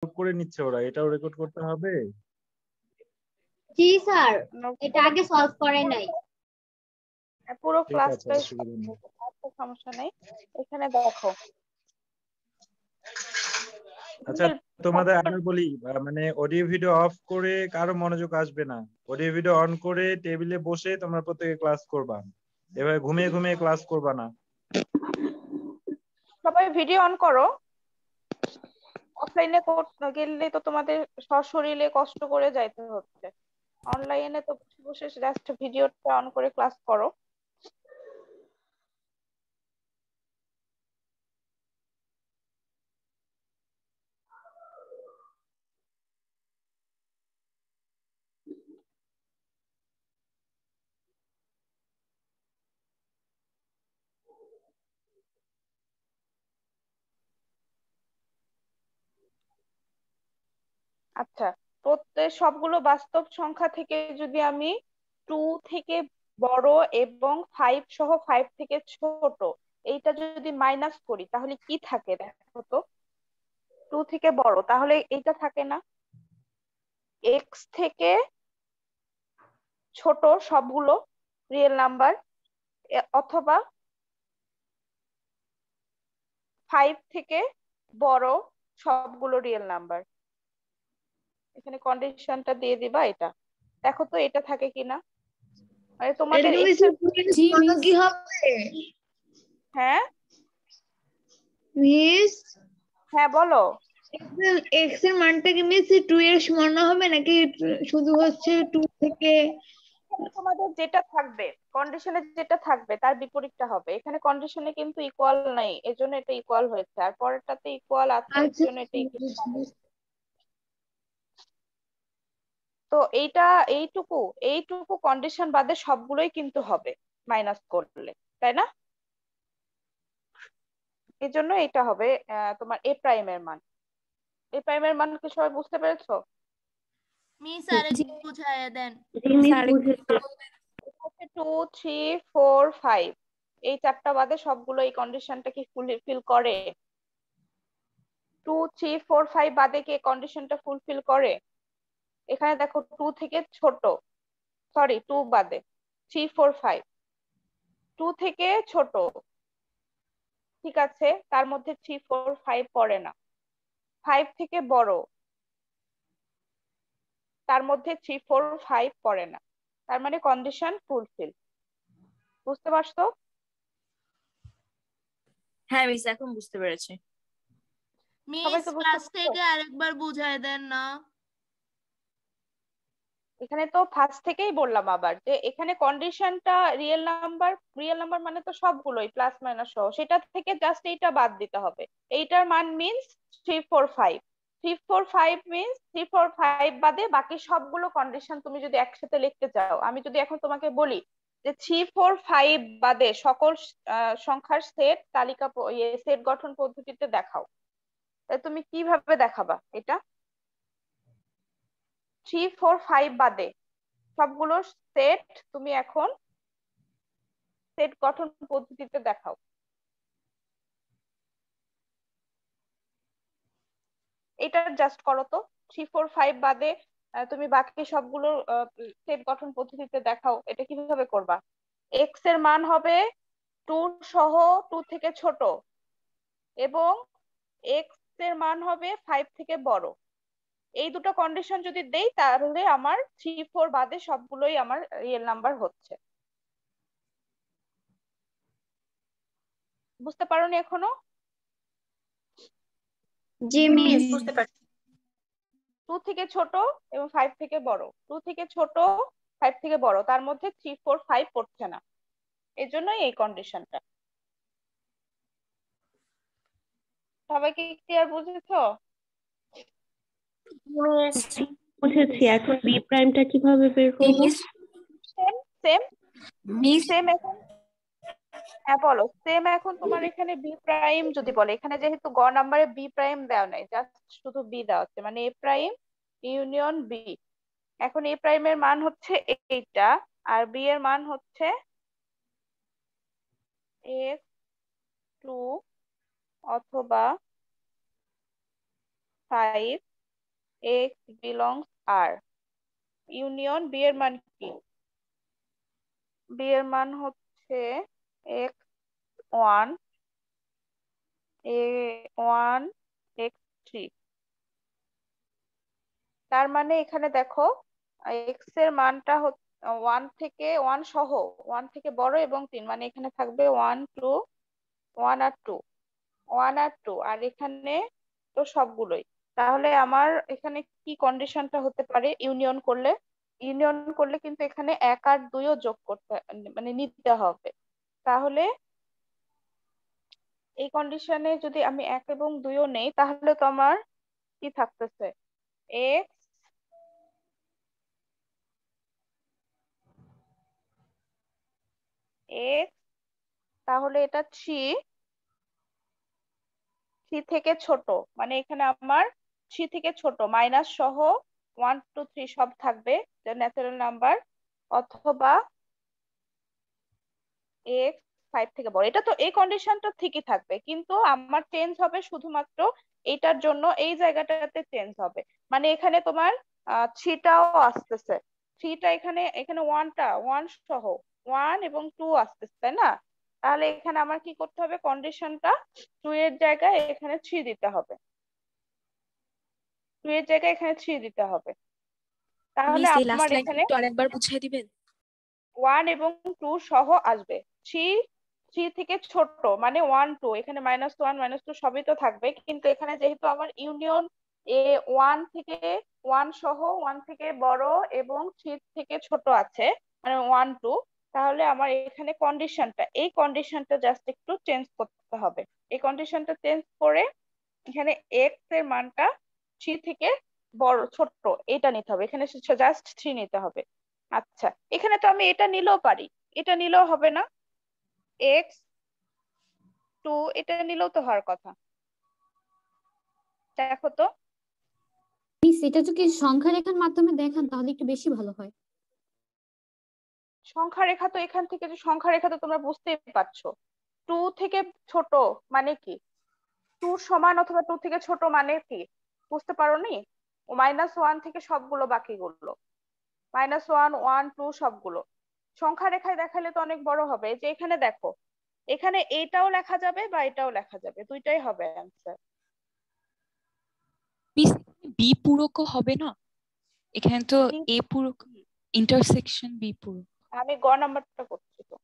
করে নিচ্ছে ওরা, এটাও রেকর্ড করতে হবে? জি স্যার, এটা আগে সলভ করে নাই। পুরো ঠিক আছে, ক্লাসটাই অসুবিধা নেই। সমস্যা নেই। এখানে দেখো আচ্ছা, তোমাদের আমি বলি, মানে অডিও ভিডিও অফ করে কারো মনোযোগ আসবে না। অডিও ভিডিও অন করে টেবিলে বসে তোমরা প্রত্যেকে ক্লাস করবা, এভাবে ঘুমিয়ে ঘুমিয়ে ক্লাস করবা না। সবাই ভিডিও অন করো। অফলাইনে গেলে তো তোমাদের সশরীরে কষ্ট করে যাইতে হচ্ছে, অনলাইনে তো বসে বসে জাস্ট ভিডিওটা অন করে ক্লাস করো। আচ্ছা, প্রত্যেক সবগুলো বাস্তব সংখ্যা থেকে যদি আমি 2 থেকে বড় এবং 5 সহ 5 থেকে ছোট এইটা যদি মাইনাস করি তাহলে কি থাকে দেখো তো। 2 থেকে বড় তাহলে এইটা থাকে না, এক্স থেকে ছোট সবগুলো রিয়েল নাম্বার, অথবা 5 থেকে বড় সবগুলো রিয়েল নাম্বার। এখানে কন্ডিশনটা দিয়ে দিবা, এটা দেখো তো এটা থাকে কিনা। মানে তোমাদের এক্স এর কি হবে হ্যাঁ মিস? হ্যাঁ বলো। এক্স এর মানটা কি মিস 2 এর সমান হবে নাকি শুধু হচ্ছে 2 থেকে? এখানে তোমাদের যেটা থাকবে, কন্ডিশনে যেটা থাকবে তার বিপরীতটা হবে। এখানে কন্ডিশনে কিন্তু ইকুয়াল নাই, এজন্য এটা ইকুয়াল হয়েছে, আর পরেরটাতে ইকুয়াল আছে আচ্ছা, এজন্য এটা equal হবে। তো এইটা এইটুকু এইটুকু কন্ডিশন বাদে সবগুলোই কিন্তু হবে মাইনাস করলে, তাই না? এই জন্য এটা হবে তোমার এ প্রাইমের মান। এ প্রাইমের মান কি সবাই বুঝতে পেরেছো? মিস আরেকটু বুঝাইয়া দেন। 2 3 4 5 এই চারটা বাদে সবগুলো এই কন্ডিশনটা কি ফুলফিল করে? 2 3 4 5 বাদে কি কন্ডিশনটা ফুলফিল করে? এখানে দেখো 2 থেকে ছোট, সরি 2 বাদে 3 4 5, 2 থেকে ছোট ঠিক আছে, তার মধ্যে 3 4 5 পড়ে না। 5 থেকে বড়, তার মধ্যে 3 4 5 পড়ে না। তার মানে কন্ডিশন ফুলফিল। বুঝতে পারছো? হ্যাঁ মিস, এখন বুঝতে পেরেছি। সবাই মিস তো বুঝতে ক্লাস পারছো? থেকে আরেকবার বুঝাই দেন না। এখানে তো ফার্স্ট থেকেই বললাম আবার যে এখানে কন্ডিশনটা রিয়েল নাম্বার মানে তো সবগুলোই প্লাস মাইনাস সহ, সেটা থেকে জাস্ট এইটা বাদ দিতে হবে। এইটার মান মিন্স 3 4 5, 3 4 5 মিন্স 3 4 5 বাদে বাকি সবগুলো কন্ডিশন তুমি যদি একসাথে লিখতে চাও, আমি যদি এখন তোমাকে বলি যে 3 4 5 বাদে সকল সংখ্যার সেট তালিকা সেট গঠন পদ্ধতিতে দেখাও, তাহলে তুমি কিভাবে দেখাবা এটা? 3 4 5 বাদে সবগুলো সেট তুমি এখন সেট গঠন পদ্ধতিতে দেখাও। এটা জাস্ট করো তো, 3 4 5 বাদে তুমি বাকি সবগুলো সেট গঠন পদ্ধতিতে দেখাও। এটা কিভাবে করবা? এক্স এর মান হবে 2 সহ 2 থেকে ছোট, এবং এক্স এর মান হবে 5 থেকে বড়। এই দুটো কন্ডিশন যদি দেই তাহলে আমার 3 4 বাদে সবগুলোই আমার রিয়েল নাম্বার হচ্ছে। বুঝতে পারোনি এখনো? জি মিস। বুঝতে পারছি। 2 থেকে ছোট এবং 5 থেকে বড়, 2 থেকে ছোট 5 থেকে বড়, তার মধ্যে 3 4 5 পড়ছে না, এজন্যই এই কন্ডিশনটা। সবাই কি ক্লিয়ার বুঝেছো? বুঝেছি। এখন বি প্রাইমটা কিভাবে বের করব? সেম সেম মিস সেম এখন হ্যাঁ বলো, সেম এখন তোমার এখানে বি প্রাইম যদি বলে, এখানে যেহেতু গ নাম্বারে বি প্রাইম দেওয়া নাই, জাস্ট শুধু বি দেওয়া হচ্ছে, মানে এ প্রাইম ইউনিয়ন বি। এখন এ প্রাইমের মান হচ্ছে এইটা, আর বি এর মান হচ্ছে x2 অথবা 5 x belongs R union b এর মান কি? b এর মান হচ্ছে x1 a1 x3। তার মানে এখানে দেখো x এর মানটা 1 থেকে 1 সহ 1 থেকে বড় এবং 3 মানে এখানে থাকবে 1 2 1 আর 2 1 আর 2 আর এখানে তো সবগুলোই। তাহলে আমার এখানে কি কন্ডিশনটা হতে পারে ইউনিয়ন করলে কিন্তু এখানে 1 আর 2 ও যোগ করতে মানে নিতে হবে। তাহলে এই কন্ডিশনে যদি আমি 1 এবং 2 ও নেই তাহলে তো আমার কি থাকতেছে x x তাহলে এটা 3 থেকে ছোট মানে এখানে আমার 3 থেকে ছোট মাইনাস সহ 1 2 3 সব থাকবে যে ন্যাচারাল নাম্বার অথবা x 5 থেকে বড়। এটা তো এই কন্ডিশনটা ঠিকই থাকবে কিন্তু আমার চেঞ্জ হবে শুধুমাত্র এইটার জন্য এই জায়গাটাতে চেঞ্জ হবে মানে এখানে তোমার 3টাও আসতেছে 3টা এখানে এখানে 1 সহ 1 এবং 2 আসতেছে তাই না? তাহলে এখানে আমার কি করতে হবে কন্ডিশনটা 2 এর জায়গায় এখানে 3 দিতে হবে 2 এর জায়গায় এখানে 3 দিতে হবে তাহলে মিস এই লাস্ট আমার লাইনটা এখানে একটু আরেকবার বুঝিয়ে দিবেন? 1 এবং 2 সহ আসবে 3 থেকে ছোট মানে 1 2 এখানে -1 -2 সবই তো থাকবে কিন্তু এখানে যেহেতু আমার ইউনিয়ন 1 থেকে 1 সহ 1 থেকে বড় এবং 3 থেকে ছোট আছে মানে 1 2 তাহলে আমার এখানে এই কন্ডিশনটা জাস্ট একটু চেঞ্জ করতে হবে। এই কন্ডিশনটা চেঞ্জ করে এখানে x এর মানটা 3 থেকে ছোট এটা নিতে হবে এখানে জাস্ট 3 নিতে হবে। আচ্ছা এখানে তো আমি এটা নিলেও পারি এটা নিলেও হবে না x2 এটা নিলেও তো হওয়ার কথা দেখো তো মিস এটা যদি সংখ্যা রেখার মাধ্যমে দেখান তাহলে একটু বেশি ভালো হয়। সংখ্যা রেখা তো এখান থেকে যে সংখ্যা রেখা তো তোমরা বুঝতেই পারছো 2 থেকে ছোট মানে কি 2 সমান অথবা 2 থেকে ছোট মানে কি বুঝতে পারোনি? -1 থেকে সবগুলো বাকিগুলো -1 1 2 সবগুলো সংখ্যা রেখায় দেখালে তো অনেক বড় হবে যে এখানে দেখো এখানে এইটাও লেখা যাবে বা এটাও লেখা যাবে দুইটাই হবে অ্যান্সার। মিস বি পূরকও হবে না? এখানে তো এ পূরক ইন্টারসেকশন বি পূরক। আমি গ নাম্বারটা করছি তো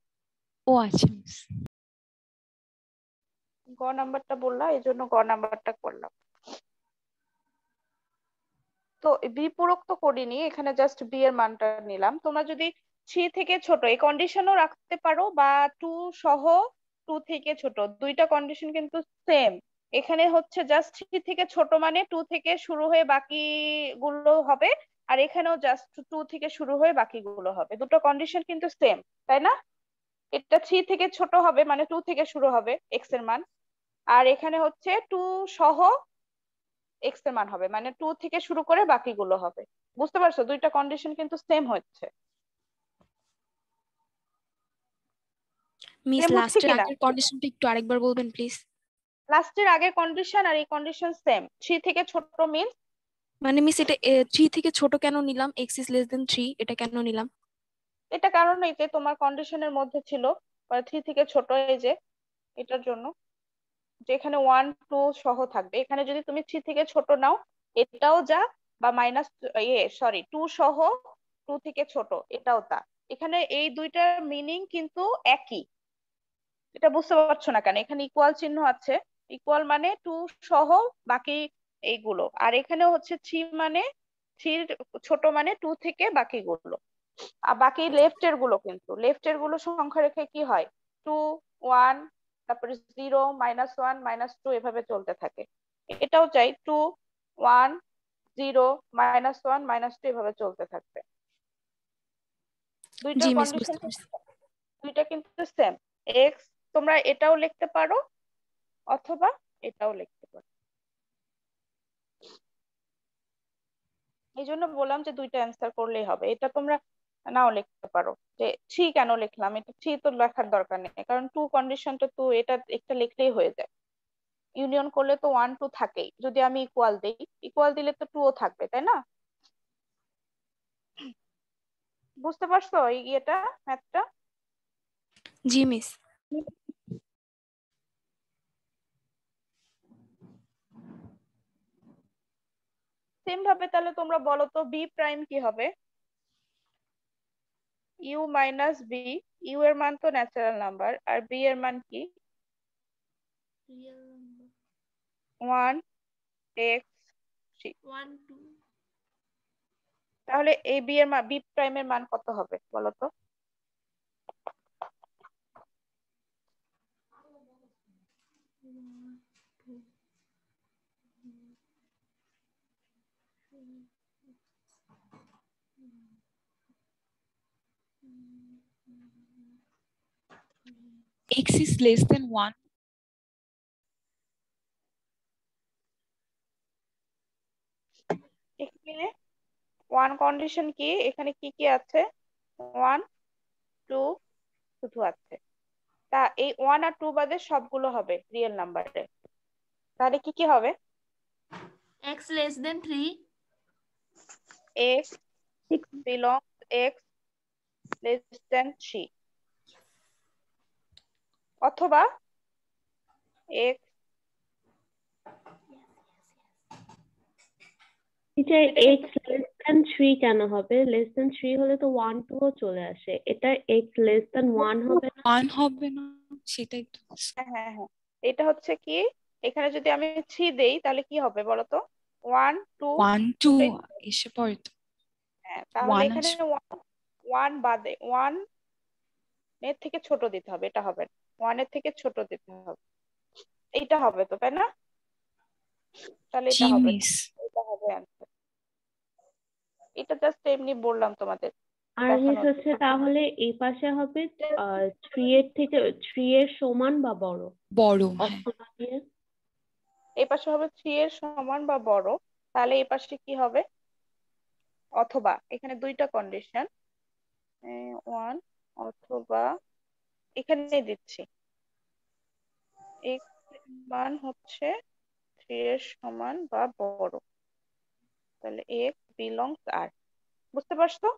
ও আচ্ছা মিস গ নাম্বারটা বললাম এই জন্য গ নাম্বারটা করলাম। তো বি পূরক তো করিনি এখানে জাস্ট বি এর মানটা নিলাম। তোমরা যদি 3 থেকে ছোট এই কন্ডিশনও রাখতে পারো বা 2 সহ 2 থেকে ছোট দুইটা কন্ডিশন কিন্তু সেম। এখানে হচ্ছে জাস্ট 3 থেকে ছোট মানে 2 থেকে শুরু হয়ে বাকিগুলো হবে আর এখানেও জাস্ট 2 থেকে শুরু হয়ে বাকিগুলো হবে দুটো কন্ডিশন কিন্তু সেম তাই না? এটা 3 থেকে ছোট হবে মানে 2 থেকে শুরু হবে এক্স এর মান আর এখানে হচ্ছে 2 সহ এক্স এর মান হবে মানে 2 থেকে শুরু করে বাকিগুলো হবে। বুঝতে পারছো দুইটা কন্ডিশন কিন্তু সেম হচ্ছে মিস সেম হচ্ছে লাস্টের কিনা আগের কন্ডিশনটা একটু আরেকবার বলবেন প্লিজ? লাস্টের আগের কন্ডিশন আর এই কন্ডিশন সেম 3 থেকে ছোট মিন্স মানে মিস এটা 3 থেকে ছোট কেন নিলাম? x is less than 3 এটা কেন নিলাম? এটা কারণ এই যে তোমার কন্ডিশনের মধ্যে ছিল 3 থেকে ছোট এই যে এটার জন্য যে এখানে 1 2 সহ থাকবে এখানে যদি তুমি 3 থেকে ছোট নাও এটাও যা বা -2 সহ 2 থেকে ছোট এটাও তা। এখানে এই দুইটার মিনিং কিন্তু একই এটা বুঝতে পারছো না কেন? এখানে ইকুয়াল চিহ্ন আছে ইকুয়াল মানে 2 সহ বাকি এইগুলো আর এখানে হচ্ছে 3 মানে 3 ছোট মানে 2 থেকে বাকিগুলো আর বাকি লেফটের গুলো কিন্তু লেফটের গুলো সংখ্যা রেখে কি হয় 2 1 তারপরে 0 -1 -2 এভাবে চলতে থাকে। এটাও চাই 2 1 0 -1 -2 এভাবে চলতে থাকবে দুইটার জি মিস কন্ডিশন বুঝতে পারছি। দুইটা কিন্তু সেম। এক্স তোমরা এটাও লিখতে পারো অথবা এটাও লিখতে পারো এই জন্য বললাম যে দুইটা অ্যান্সার করলেই হবে এটা তোমরা নাও লিখতে পারো যে 3 কেন লিখলাম এটা 3 তো লেখার দরকার নেই কারণ 2 কন্ডিশনটা 2 এটা একটা লিখলেই হয়ে যায় ইউনিয়ন করলে তো 1 2 থাকেই, যদি আমি ইকুয়াল দেই, ইকুয়াল দিলে তো 2ও থাকবে, তাই না? বুঝতে পারছো এই ইয়েটা, ম্যাথটা? জি মিস। সেম ভাবে তাহলে তোমরা বলো তো বি প্রাইম কি হবে? ইউ মাইনাস বি, ইউ এর মান তো ন্যাচারাল নাম্বার, আর বি এর মান কি? Real number 1 x 3। 1 2 তাহলে এই বি এর মান, বি প্রাইমের মান কত হবে বলো তো? X is less than 1. এখানে ওয়ান কন্ডিশন কি, এখানে কি কি আছে? 1 2 শুধু আছে। তা এই 1 আর 2 বাদে সবগুলো হবে রিয়েল নাম্বারে। তাহলে কি কি হবে? x less than 3 x belongs x less than 3, অথবা x টিচার এটা x লেস দ্যান 3 কেন হবে? লেস দ্যান 3 হলে তো 1 2 ও চলে আসে, এটা x লেস দ্যান 1 হবে না? 1 হবে না, সেটাই তো। হ্যাঁ হ্যাঁ হ্যাঁ, এটা হচ্ছে কি, এখানে যদি আমি 3 দেই তাহলে কি হবে বলো তো? 1 2 1 2 এসে পড়ে তো। হ্যাঁ, তাহলে 1 এখানে আসবে। 1 বাদে 1 এর থেকে ছোট দিতে হবে, এটা হবে না। 1 এর থেকে ছোট দিতে হবে, এইটা হবে তো, তাই না? তাহলে জি এটা হবে না, মিস। এটা হবে অ্যান্সার। এটা জাস্ট এমনি বললাম তোমাদের আর মিস দেখানোর হচ্ছে জন্য। তাহলে এই পাশে হবে 3 এর থেকে 3 এর সমান বা বড়, বড়, হ্যাঁ। অথবা দিয়ে এই পাশে হবে 3 এর সমান বা বড়, তাহলে এই পাশে কি হবে? অথবা, এখানে দুইটা কন্ডিশন, 1 অথবা এখানে দিচ্ছি x এর মান হচ্ছে 3 এর সমান বা বড়, তাহলে x বিলংস r। বুঝতে পারছো?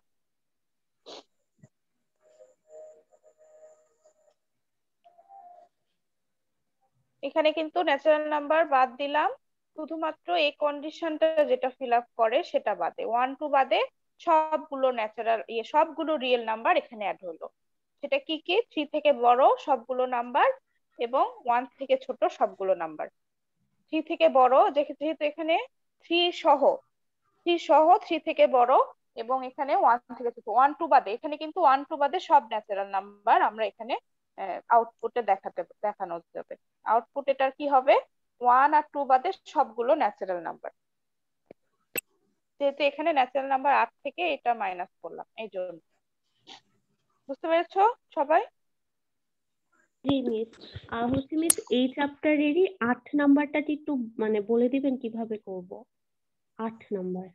এখানে কিন্তু ন্যাচারাল নাম্বার বাদ দিলাম, শুধুমাত্র এই কন্ডিশনটা যেটা ফিল আপ করে সেটা বাদে, 1 2 বাদে সবগুলো ন্যাচারাল সবগুলো রিয়েল নাম্বার এখানে অ্যাড হলো। সেটা কি কি? 3 থেকে বড় সবগুলো নাম্বার এবং 1 থেকে ছোট সবগুলো নাম্বার। 3 থেকে বড় যেহেতু এখানে 3 সহ 3 সহ 3 থেকে বড়, এবং এখানে 1 থেকে ছোট, 1 2 বাদে, এখানে কিন্তু 1 2 বাদে সব ন্যাচারাল নাম্বার আমরা এখানে আউটপুটে দেখানো যাবে। আউটপুট এটার কি হবে? 1 আর 2 বাদে সবগুলো ন্যাচারাল নাম্বার। যেহেতু এখানে ন্যাচারাল নাম্বার 8 থেকে এটা মাইনাস করলাম, এই জন্য। বুঝতে পেরেছো সবাই? জি মিস। আর হচ্ছে মিস এই চ্যাপ্টারেরই 8 নাম্বারটা কি একটু মানে বলে দিবেন কিভাবে করব? 8 নাম্বার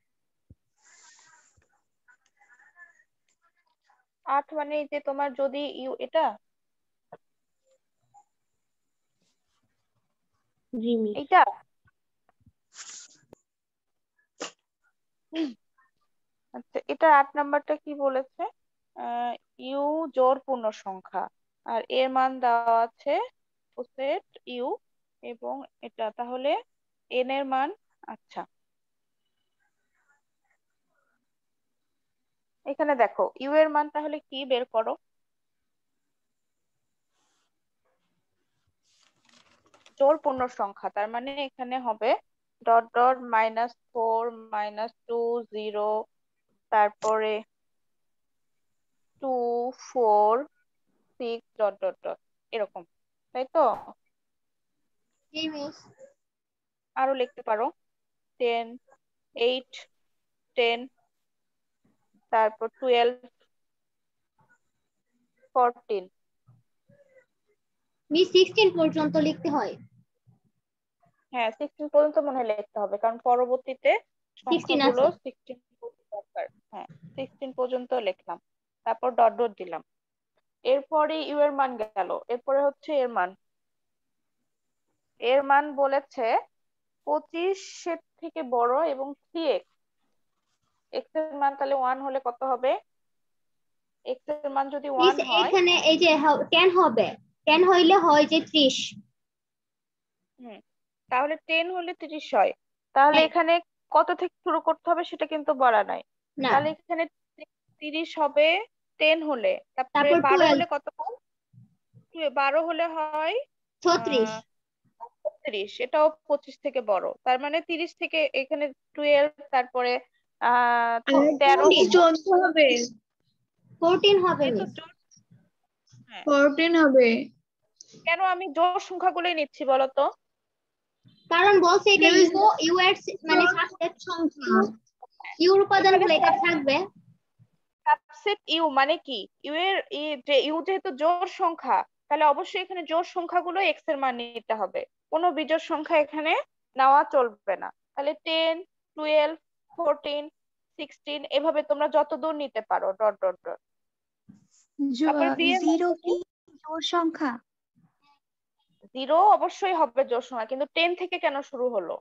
8 মানে এই যে তোমার যদি এটা জি মিস। এইটা আচ্ছা, এটা 8 নাম্বারটা কি বলেছে? ইউ জোড় পূর্ণ সংখ্যা, আর এর মান দেওয়া আছে সেট ইউ, এবং এটা তাহলে এন এর মান। আচ্ছা, এখানে দেখো ইউ এর মান তাহলে কি বের করো? জোড় পূর্ণ সংখ্যা, তার মানে এখানে হবে ডট ডট -4 -2 0, তারপরে 2 4 6 ডট ডট ডট, এরকম, তাই তো? জি মিস। আরো লিখতে পারো 10 8 10, তারপর 12 14। মিস 16 পর্যন্ত লিখতে হয়। হ্যাঁ, 16 পর্যন্ত মনে হয় লিখতে হবে, কারণ পরবর্তীতে 16 সংখ্যাগুলো আছে। 16 দরকার। হ্যাঁ, 16 পর্যন্ত লিখলাম, তারপর ডট ডট দিলাম। এরপরে ইউ এর মান গেল, এরপরে হচ্ছে এর মান এর মান বলেছে 25 এর থেকে বড় এবং 3x। x এর মান তাহলে 1 হলে কত হবে? x এর মান যদি 1 হয়, এখানে এই যে 10 হবে, 10 হইলে হয় যে 30। তাহলে 10 হলে 30 হয়। তাহলে হ্যাঁ। এখানে কত থেকে শুরু করতে হবে সেটা কিন্তু বলা নাই। না, তাহলে এখানে 30 হবে 10 হলে, তারপরে তারপর 12 হলে 12, কত হয়? 12 হলে হয় 36। 30, এটাও 25 থেকে বড়। তার মানে 30 থেকে এখানে 12, তারপরে 13 14 হবে, 14 হবে যেহেতু মিস। হ্যাঁ, 14 হবে। কেন আমি জোড় সংখ্যাগুলোই নিচ্ছি বলতো? কারণ বলছে এটা Miss, ইউ এর মানে সাবসেট সংখ্যা। ইউর এখানে উপাদানগুলো এখানে থাকবে। সাবসেট ইউ মানে কি? ইউ এর ইউ যেহেতু জোড় সংখ্যা, তাহলে অবশ্যই এখানে জোড় সংখ্যাগুলো এক্স এর মান নিতে হবে, কোনো বিজোড় সংখ্যা এখানে নেওয়া চলবে না। তাহলে 10, 12, 14, 16 এভাবে তোমরা যত দূর নিতে পারো, ডট ডট ডট। তারপরে বি এর জিরো কি জোড় সংখ্যা? 0 অবশ্যই হবে জোড় সংখ্যা, কিন্তু 10 থেকে কেন শুরু হলো?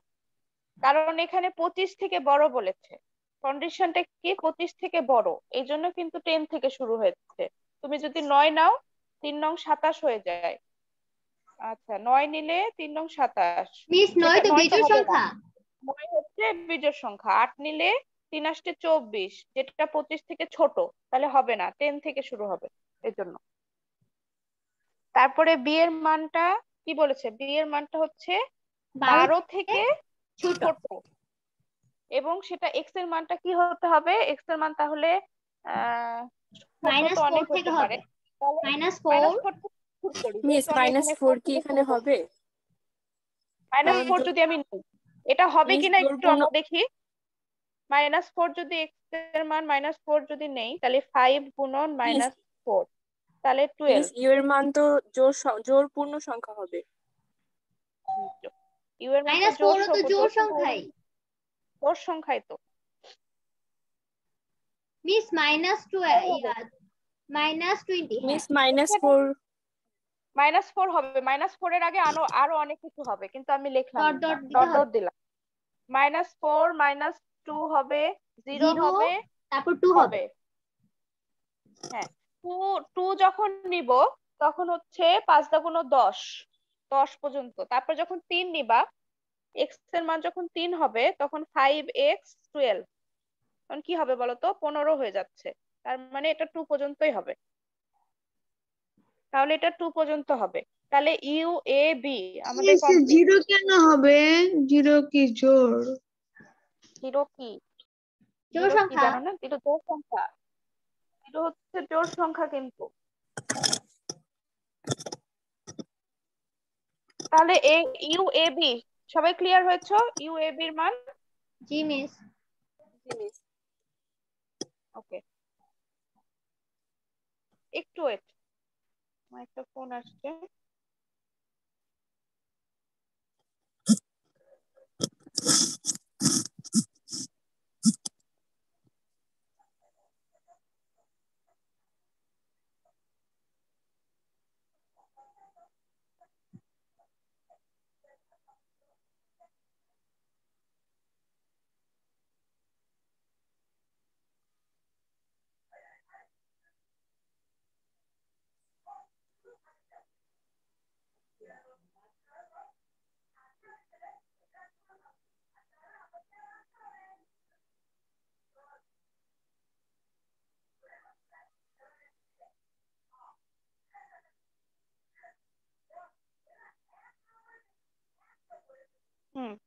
কারণ এখানে 25 থেকে বড় বলেছে, কন্ডিশনটা কি 25 থেকে বড়, এই জন্য কিন্তু 10 থেকে শুরু হয়েছে। তুমি যদি 9 নাও, 3 নং 27 হয়ে যায়। আচ্ছা, 9 নিলে 3 নং 27, মিস 9 তো 9টা বিজোড় হবে না, সংখ্যা। 9 হচ্ছে বিজোড় সংখ্যা। 8 নিলে 3 আসতে 24, যেটা 25 থেকে ছোট, তাহলে হবে না, 10 থেকে শুরু হবে এই জন্য। তারপরে বি এর মানটা কি বলেছে? বি এর মানটা হচ্ছে 12 থেকে ছোট। ছোট, এবং সেটা এক্স এর মানটা কি হতে হবে? এক্স এর মান তাহলে ছোট তো -4 অনেক থেকে হতে পারে, হবে, তাহলে -4। -4 থেকে শুরু করি, মিস যেহেতু আমি এখানে 4 কি এখানে হবে? -4 যদি আমি নিই, এটা হবে মিস কিনা একটু জোড়পূর্ণ আমরা দেখি। -4 যদি এক্স এর মান -4 যদি নেই, তাহলে 5 গুণন মিস -4, তাহলে মিস 12। ইউ এর মান তো জোড় পূর্ণ সংখ্যা হবে। ইউ এর মান তো -4 ও তো জোড় সংখ্যাই জোড় সংখ্যাই তো। মিস -12 ইয়া -20। মিস হ্যাঁ, -4 -4 হবে, -4 এর আগে আরো অনেক কিছু হবে, কিন্তু আমি লিখলাম ডট না, ডট দিতে ডট হবে। ডট দিলাম। -4 -2 হবে, 0 0 হবে, তারপর 2 হবে। হ্যাঁ, 2 যখন নিব তখন হচ্ছে 5 দা গুণ 10, 10 পর্যন্ত। তারপর যখন 3 নিবা, এক্স এর মান যখন 3 হবে, তখন 5x 12, তখন কি হবে বলতো? 15 হয়ে যাচ্ছে। তার মানে এটা 2 পর্যন্তই হবে, তাহলে এটা 2 পর্যন্ত হবে। তাহলে ইউ এ বি আমাদের কমপ্লিট। 0 কেন হবে? 0 কি জোড়? 0 কি? জোড় 0 কি সংখ্যা। জানো না? 0 জোড় সংখ্যা, 0 হচ্ছে জোড় সংখ্যা কিন্তু। তাহলে ইউ এ বি সবাই ক্লিয়ার হয়েছে? ইউ এ বির মান জি মিস। ওকে, একটু ওয়েট, আমার একটা ফোন আসছে।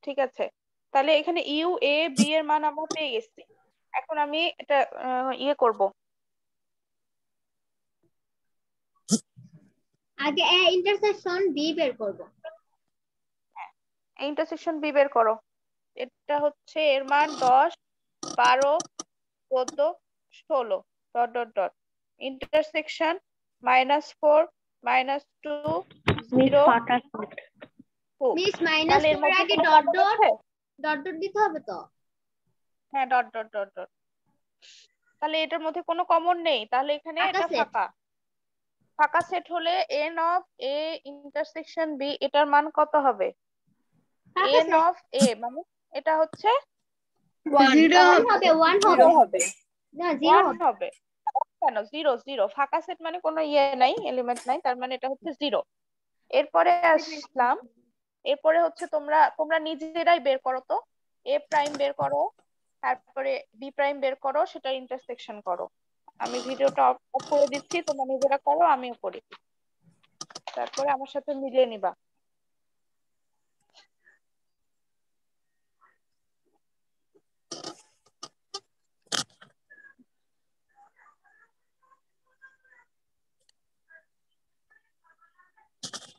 ঠিক আছে, তাহলে এখানে ইউ এ বি এর মান আমরা পেয়ে গেছি। এখন আমি এটা ইয়ে করব। আগে ইন্টারসেকশন বি বের করব। ইন্টারসেকশন বি বের করো। এটা হচ্ছে এর মান 10, 12, 14, 16, dot dot dot. Intersection -4, -2, miss 0, ফাটাফাট। 2। Miss তাহলে এর -4 মধ্যে আগে কোনো ডট কমন ডট আছে? ডট ডট দিতে হবে তো। হ্যাঁ, ডট ডট ডট ডট। তাহলে এটার মধ্যে কোনো কমন নেই, তাহলে এখানে ফাঁকা এটা সেট। ফাঁকা। ফাঁকা সেট হলে n of A intersection B, এটার মান কত হবে? n অফ a মানে এটা হচ্ছে জিরো হবে 1 জিরো হবে হবে না 0 1 হবে হবে কেন জিরো জিরো ফাঁকা সেট মানে কোনো ইয়ে নাই এলিমেন্ট নাই তার মানে এটা হচ্ছে জিরো এরপরে আসলাম এরপরে হচ্ছে তোমরা তোমরা নিজেরাই বের করো তো a প্রাইম বের করো তারপরে b প্রাইম বের করো সেটা ইন্টারসেকশন করো আমি ভিডিওটা অফ করে দিচ্ছি তোমরা নিজেরা করো আমিও করি তারপরে আমার সাথে মিলিয়ে নিবা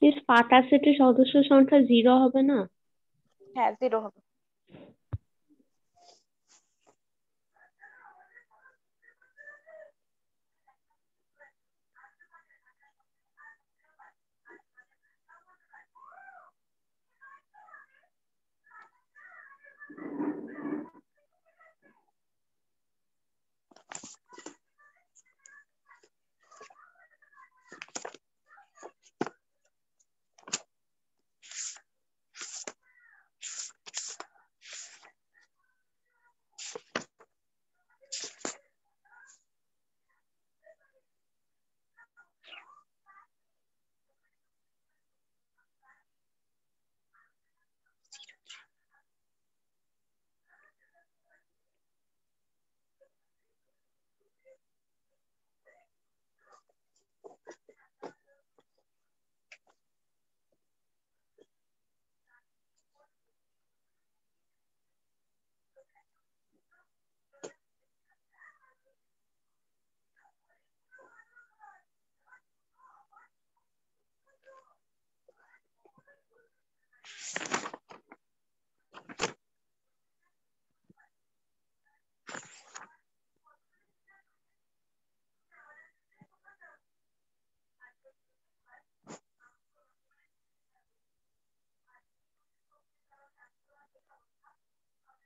মিস ফাটা সেটের সদস্য সংখ্যা 0 হবে না? হ্যাঁ জিরো হবে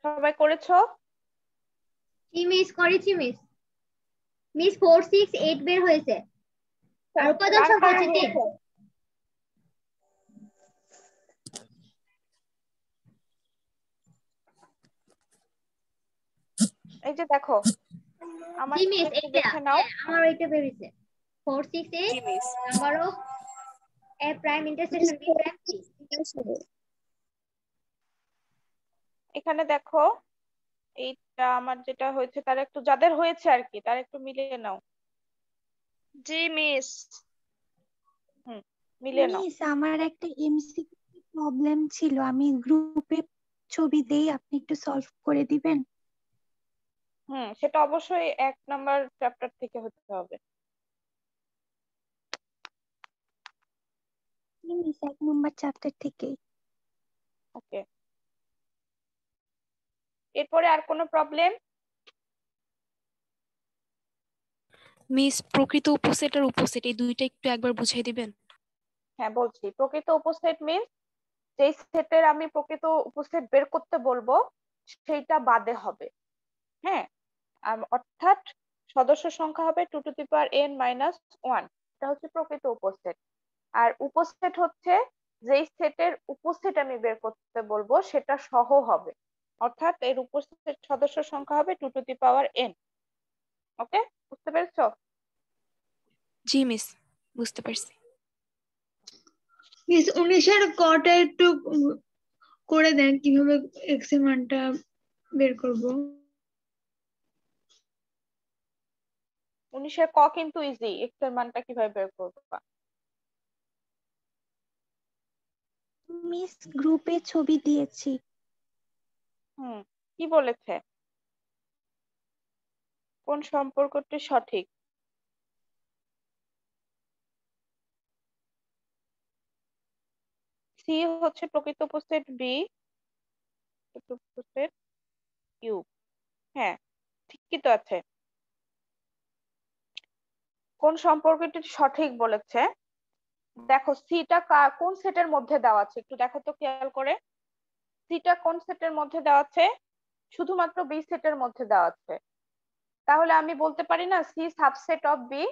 সবাই করেছো কি মিস করেছি মিস মিস 4 6 8 বের হয়েছে আর উপাদান কার সংখ্যা কার হচ্ছে 3 হয়েছে? এই যে দেখো আমার জি মিস একটু এইটা দেখে নাও আমার এইটা বের হয়েছে 4 6 8 জি মিস number of a prime intersection b prime c এখানে দেখো এইটা আমার যেটা হয়েছে তার একটু যাদের হয়েছে আর কি তার একটু মিলিয়ে নাও জি মিস হুম মিলিয়ে নাও মিস আমার একটা এমসিকিউ প্রবলেম ছিল আমি গ্রুপে ছবি দেই আপনি একটু সলভ করে দিবেন সেটা অবশ্যই 1 নাম্বার চ্যাপ্টার থেকে হতে হবে মিস 1 নম্বর চ্যাপ্টার থেকেই ওকে এরপরে আর কোনো প্রবলেম মিস প্রকৃত উপসেট আর উপসেট এই দুইটা একটু একবার বুঝিয়ে দিবেন? হ্যাঁ বলছি প্রকৃত উপসেট মিন্স যেই সেটের আমি প্রকৃত উপসেট বের করতে বলবো সেইটা বাদে হবে হ্যাঁ অর্থাৎ সদস্য সংখ্যা হবে 2 to the power n minus 1 এটা হচ্ছে প্রকৃত উপসেট আর উপসেট হচ্ছে যেই সেটের উপসেট আমি বের করতে বলবো সেটা সহ হবে অর্থাৎ এর উপসেট সদস্য সংখ্যা হবে 2 টু দি পাওয়ার n ওকে বুঝতে পেরেছো জি মিস বুঝতে পারছি। মিস 19 কটা একটু করে দেন কিভাবে এক্স এর মানটা বের করব 19 ক কিন্তু ইজি এক্স এর মানটা কিভাবে বের করবা মিস গ্রুপে ছবি দিয়েছি কি বলেছে কোন সম্পর্কটি সঠিক সি হচ্ছে প্রকৃত উপসেট বি উপসেট ইউ হ্যাঁ ঠিকই তো আছে কোন সম্পর্কটি সঠিক বলেছে দেখো সিটা কোন সেটের মধ্যে দেওয়া আছে একটু দেখো তো খেয়াল করে সিটা কোন সেটের মধ্যে দেওয়া আছে শুধুমাত্র বি সেটের মধ্যে দেওয়া আছে তাহলে আমি বলতে পারি না C subset of B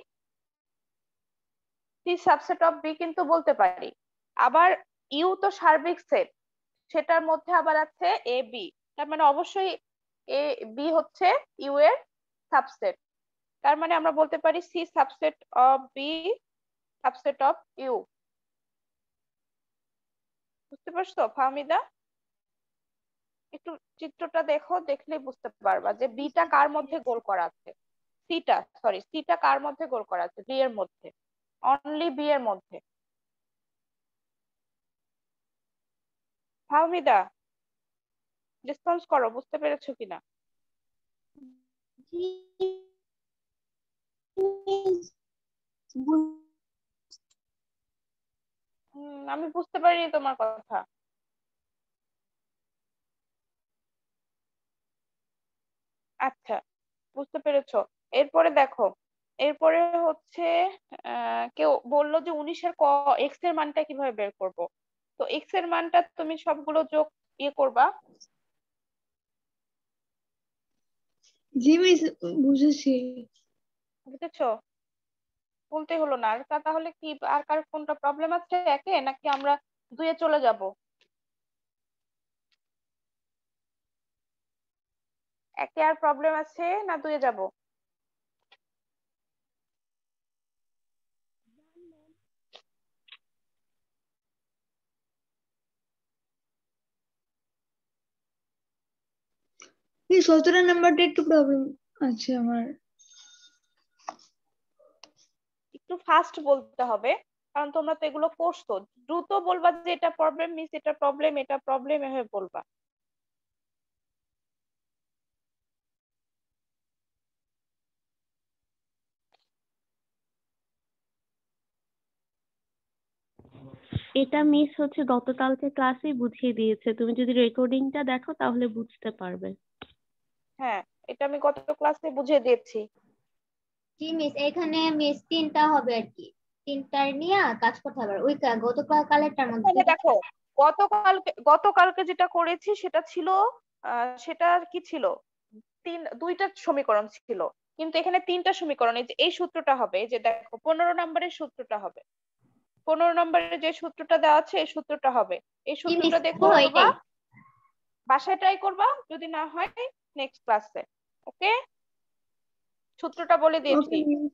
C subset of B কিন্তু বলতে পারি আবার ইউ তো সার্বিক সেট সেটার মধ্যে আবার আছে এ বি, তার মানে অবশ্যই এ বি হচ্ছে ইউ এর সাবসেট। তার মানে আমরা বলতে পারি C subset of B subset of U. বুঝতে পারছো ফাহমিদা? একটু চিত্রটা দেখো, দেখলে বুঝতে পারবা যে বিটা কার মধ্যে গোল করা আছে, সিটা কার মধ্যে গোল করা আছে, বি এর মধ্যে, অনলি বি এর মধ্যে। ফাহমিদা রেসপন্স করো, বুঝতে পেরেছো কিনা? আমি বুঝতে পারিনি তোমার কথা। আচ্ছা, বুঝতে পেরেছো। এরপরে দেখো, এরপরে হচ্ছে কেউ বললো যে 19-এর এক্স এর মানটা কিভাবে বের করব। তো এক্স এর মানটা তুমি সবগুলো যোগ করবা। জি মিস, বুঝেছি। বুঝেছো? বলতে হলো না আর তাহলে কি আর কার কোনটা প্রবলেম আছে একে, নাকি আমরা 2-এ চলে যাব? একে আর প্রবলেম আছে না 2-এ যাব? এই 17 নাম্বারটা একটু প্রবলেম আছে আমার। একটু ফাস্ট বলতে হবে, কারণ তোমরা তো এগুলো করছো। দ্রুত বলবা যে এটা প্রবলেম মিস, এটা প্রবলেম, এটা প্রবলেম, এভাবে বলবা। এটা মিস হচ্ছে গতকালকে ক্লাসেই বুঝিয়ে দিয়েছে, তুমি যদি রেকর্ডিংটা দেখো তাহলে বুঝতে পারবে। হ্যাঁ, এটা আমি গত ক্লাসে বুঝিয়ে দিয়েছি। জি মিস, এখানে মিস 3টা হবে আর কি, 3টা নিয়ে কাজ করতে হবে। ওই গতকালেরটার মধ্যে এখানে দেখো, গতকালকে যেটা করেছি সেটা ছিল সেটা কি ছিল, 2টা সমীকরণ ছিল, কিন্তু এখানে 3টা সমীকরণ। এই যে এই সূত্রটা হবে, এই যে দেখো 15 নম্বরের সূত্রটা হবে, 15 নম্বরের যে সূত্রটা দেওয়া আছে এই সূত্রটা হবে। এই জি মিস, সূত্রটা দিয়ে পুরো করবা, এটাই। বাসায় ট্রাই করবা, যদি না হয় নেক্সট ক্লাসে। ওকে, সূত্রটা বলে দিয়েছি। ওকে মিস।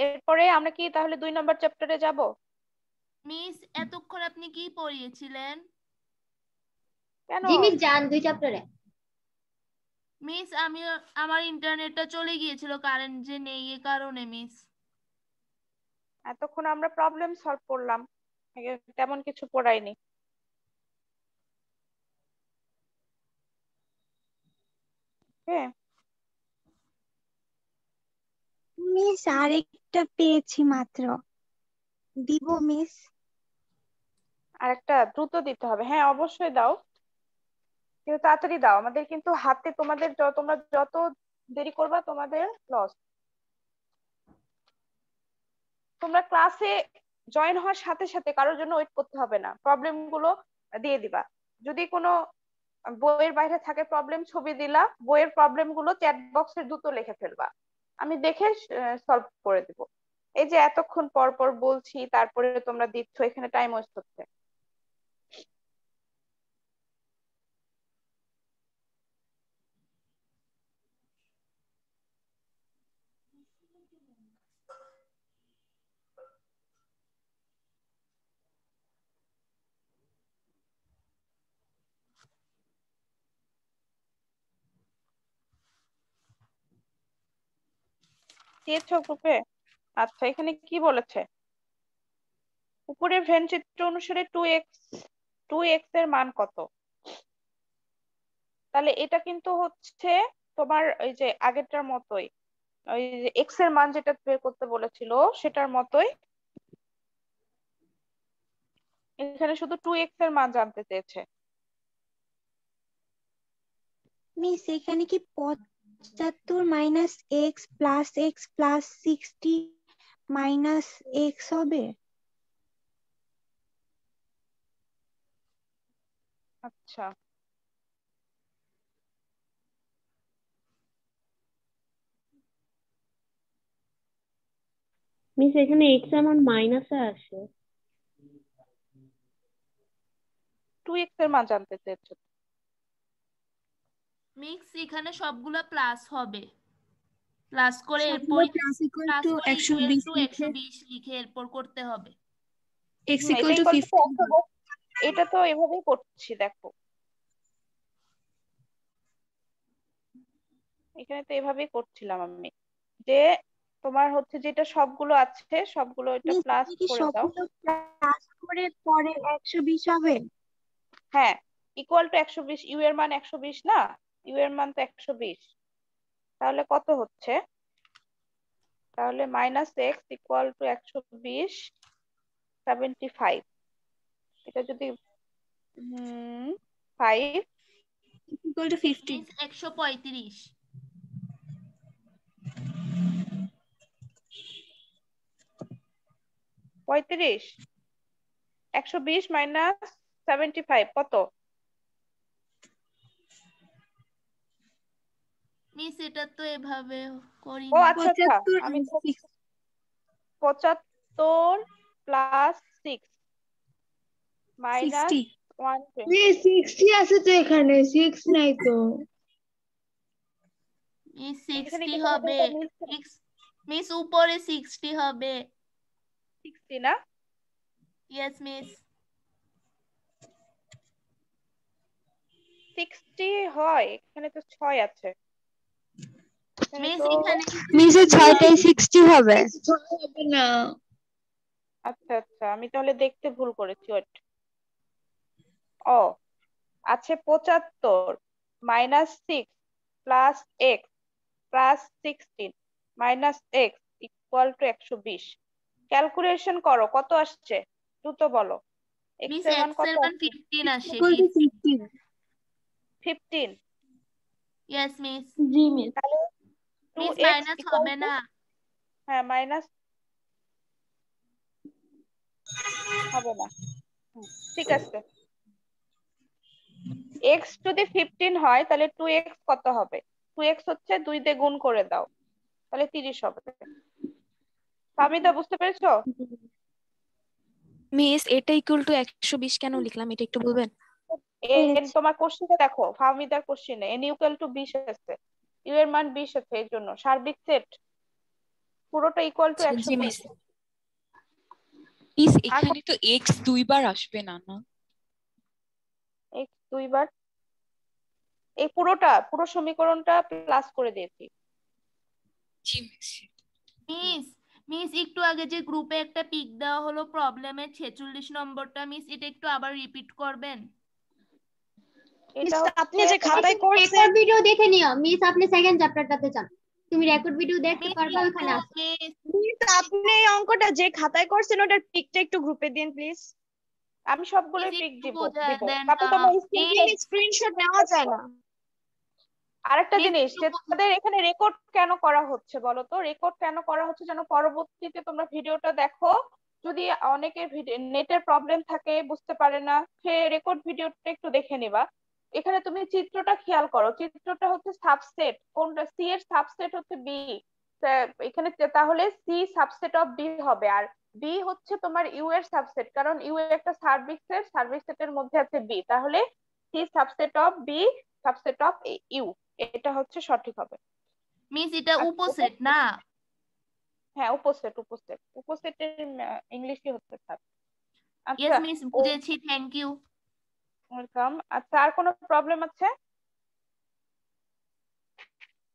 এরপরে আমরা কি তাহলে 2 নম্বর চ্যাপ্টারে যাব? মিস এতক্ষণ আপনি কি পড়িয়েছিলেন? কেন? জি মিস, যান 2 চ্যাপ্টারে। মিস আমার ইন্টারনেটটা চলে গিয়েছিল, কারেন্ট যে নেই এ কারণে মিস। এতক্ষণ আমরা প্রবলেম সলভ করলাম, তেমন কিছু পড়াইনি। হ্যাঁ, মিস আরেকটা পেয়েছি মাত্র, দিব মিস? আরেকটা দ্রুত দিতে হবে? হ্যাঁ অবশ্যই দাও, কিন্তু তাড়াতাড়ি দাও, আমাদের কিন্তু হাতে তোমাদের তোমরা যত দেরি করবা তোমাদের লস। তোমরা ক্লাসে জয়েন হওয়ার সাথে সাথে কারোর জন্য ওয়েট করতে হবে না, প্রবলেম গুলো দিয়ে দিবা। যদি কোনো বইয়ের বাইরে থাকে প্রবলেম, ছবি দিলা, বইয়ের প্রবলেম গুলো চ্যাট বক্সে দ্রুত লিখে ফেলবা, আমি দেখে সলভ করে দিব। এই যে এতক্ষণ পর পর বলছি তারপরে তোমরা দিচ্ছ, এখানে টাইম ওয়েস্ট হচ্ছে। দিয়েছো গ্রুপে? আচ্ছা, এখানে কি বলেছে, উপরের ভেন চিত্র অনুসারে 2x এর মান কত? তাহলে এটা কিন্তু হচ্ছে তোমার ওই যে আগেরটার মতোই, ওই যে এক্স এর মান যেটা বের করতে বলেছিল সেটার মতোই, এখানে শুধু 2x এর মান জানতে চেয়েছে। মিস এখানে কি 75 minus x plus 60 minus x হবে? আচ্ছা, মিস এখানে এক্স এর মান মাইনাসে আসে। 2x এর মান জানতে চেয়েছো। মিক্স এখানে সবগুলা প্লাস হবে, প্লাস করে এরপর সবগুলো প্লাস ইকুয়াল প্লাস টু করে 120 লিখে 120 লিখে এরপর করতে হবে। x এটা ইকুয়াল টু equal to 15 এটা তো এভাবেই করছি, দেখো এখানে তো এভাবেই করছিলাম আমি, যে তোমার হচ্ছে যেটা সবগুলো আছে সবগুলো এটা মিস প্লাস কি করে দাও। সবগুলো প্লাস করে পরে 120 হবে? হ্যাঁ, ইকুয়াল টু 120, ইউ এর মান 120 না, ইউ এর মান তো 120, তাহলে কত হচ্ছে, তাহলে মাইনাস এক্স ইকুয়াল টু 120 75, এটা যদি 5 ইকুয়াল টু 15 মিক্স 135। 35, 120 মাইনাস 75 কত? মিস এটা তো এভাবে করি ও না। আচ্ছা আচ্ছা, 75 আমি and 6 75 প্লাস 6 মাইনাস 60 120। 60 আছে তো এখানে, 6 নাই তো। মিস এখানে 60 কি তোমাদের হবে, এটা মিলছে? মিস উপরে 60 হবে। 60 না, ইয়েস মিস। 60 হয়, এখানে তো 6 আছে, এখানে মিস তো এখানে মিসের 6টাই 60 হবে। হবে না। আচ্ছা আচ্ছা, আমি তাহলে দেখতে ভুল করেছি, ওয়েট। ও আছে 75 minus 6 plus x plus 16 minus x equal to 120। Calculation করো কত আসছে, দ্রুত বলো। এক্স মিস এর মান এক্স কত এর মান আসছে? 15 আসে। Equal to 15 15, yes miss. G miss. তাহলে মিস 2x মাইনাস ইকুয়াল হবে টু, না। হ্যাঁ মাইনাস হবে না, ঠিক আছে। x যদি 15 হয় তাহলে 2x কত হবে? 2x হচ্ছে 2 দিয়ে গুণ করে দাও, তাহলে 30 হবে। ফাহমিদা বুঝতে পেরেছো? মিস এটা ইকুয়াল টু 120 কেন লিখলাম এটা একটু বলবেন? তোমার কোশ্চেনে দেখো, ফাহমিদার কোশ্চেনে n ইকুয়াল টু 20 আছে, u এর মান 20 আছে, এর জন্য সার্বিক সেট পুরোটা ইকুয়াল টু জি মিস। 120। মিস আর এখানে তো x দুইবার আসবে না না? x দুইবার, এই পুরো সমীকরণটা প্লাস করে দিয়েছি। জি মিস। মিস মিস একটু আগে যে গ্রুপে একটা পিক দেওয়া হলো প্রবলেমের 46 নম্বরটা, মিস এটা একটু আবার রিপিট করবেন? এটা আপনি হচ্ছে যে খাতায় করছেন রেকর্ড ভিডিও দেখে নিও মিস, আপনি সেকেন্ড চ্যাপ্টারটাতে যান, তুমি রেকর্ড ভিডিও দেখতে মিস পারবে, ওখানে আছে। মিস আপনি এই অঙ্কটা যে খাতায় করছেন ওটার পিকটা একটু গ্রুপে দিন প্লিজ। আমি সবগুলোই মিস পিক একটু দিব বোঝা দিব দেন তারপর না। তোমার মিস স্ক্রিনশট নেওয়া যায় না। আরেকটা মিস জিনিস, একটু যে তোমাদের এখানে রেকর্ড কেন করা হচ্ছে বলো তো, রেকর্ড কেন করা হচ্ছে যেন পরবর্তীতে তোমরা ভিডিওটা দেখো, যদি অনেকের নেটের প্রবলেম থাকে বুঝতে পারে না, সে রেকর্ড ভিডিওটা একটু দেখে নিবা। এখানে তুমি চিত্রটা খেয়াল করো, চিত্রটা হচ্ছে সাবসেট, কোনটা সি এর সাবসেট হচ্ছে বি, এখানে তাহলে সি সাবসেট অফ বি হবে, আর বি হচ্ছে তোমার ইউ এর সাবসেট, কারণ ইউ একটা সার্বিক সেট, সার্বিক সেটের মধ্যে আছে বি, তাহলে C subset of B subset of U, এটা হচ্ছে সঠিক হবে। মিস এটা আচ্ছা, উপসেট না? হ্যাঁ উপসেট, উপসেট, উপসেটের ইংলিশই হচ্ছে স্যার। ইয়েস আচ্ছা মিস বুঝেছি, থ্যাংক ইউ। ওয়েলকাম। আচ্ছা আর কোনো প্রবলেম আছে?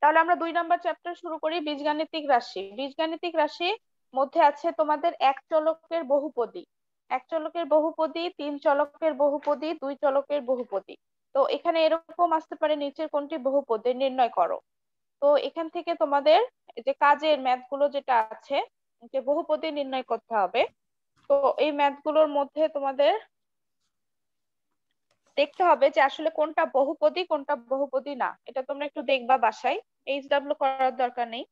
তাহলে আমরা 2 নাম্বার চ্যাপ্টার শুরু করি, বীজগাণিতিক রাশি। বীজগাণিতিক রাশি মধ্যে আছে তোমাদের এক চলকের বহুপদী, এক চলকের বহুপদী, 3 চলকের বহুপদী, 2 চলকের বহুপদী। তো এখানে এরকম আসতে পারে, নিচের কোনটি বহুপদী নির্ণয় করো। তো এখান থেকে তোমাদের যে কাজের ম্যাথ গুলো যেটা আছে, যে বহুপদী নির্ণয় করতে হবে, তো এই ম্যাথ গুলোর মধ্যে তোমাদের দেখতে হবে যে আসলে কোনটা বহুপদী কোনটা বহুপদী না, এটা তোমরা একটু দেখবা বাসায়, এইচডব্লিউ করার দরকার নেই,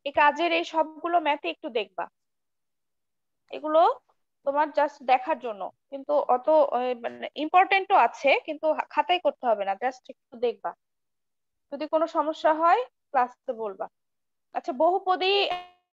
এই কাজের এই সবগুলো ম্যাথে একটু দেখবা, এগুলো তোমার জাস্ট দেখার জন্য, কিন্তু অত মানে ইম্পর্টেন্টও আছে, কিন্তু খাতায় করতে হবে না, জাস্ট একটু দেখবা, যদি কোনো সমস্যা হয় ক্লাসে বলবা। আচ্ছা বহুপদী